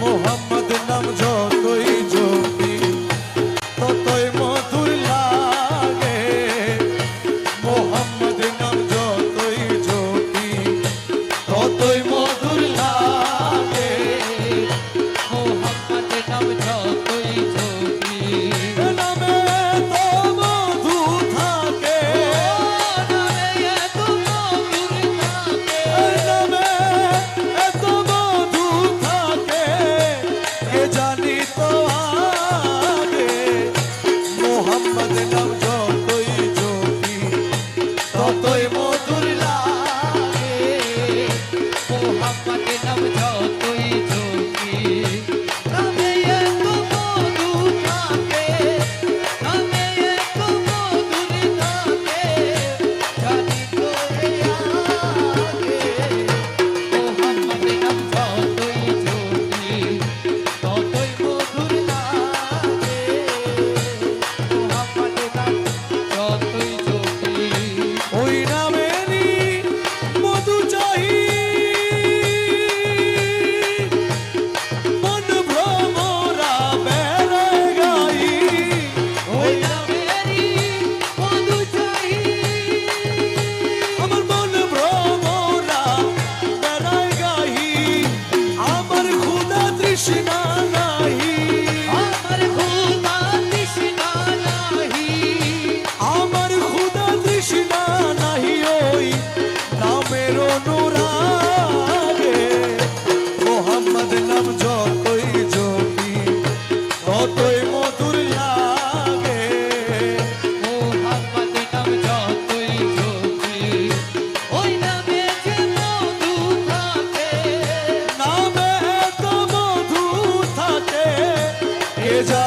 মোহাম্মদ নাম যতই জপি ততই মধুর লাগে। মোহাম্মদ নাম যতই জপি ততই মধুর লাগে। মোহাম্মদ নাম যতই জপি নামে তো মধু থাকে, নামে এত মধুর থাকে, নামে এত মধু থাকে, কে জানি তো আগে। মোহাম্মদ নাম যতই জপি ততই মধুর লাগে। মোহাম্মদ নাম যতই জপি নামে এত মধু থাকে, নামে এত মধুর থাকে, জানি তো আগে। মোহাম্মদ নাম যতই জপি ততই মধুর লাগে। মোহাম্মদ নাম যতই জপি ওই নামেরই মধু চাহি, মন ভ্রমরা বেড়ায় গাই। ওই নামেরই মধু চাই, আমার মন ভ্রমরা বেড়ায় গাই। আমার ক্ষুধা তৃষ্ণা নাহি, আমার ক্ষুধা তৃষ্ণা নাহি, আমার ক্ষুধা তৃষ্ণা নাহি, ওই নামের অনুরাগে। মোহাম্মদ নাম যতই জপি ততই মধুর লাগে। মোহাম্মদ নাম যতই জপি ওই নামে যে মধু থাকে, নামে এত মধু থাকে, কে জানি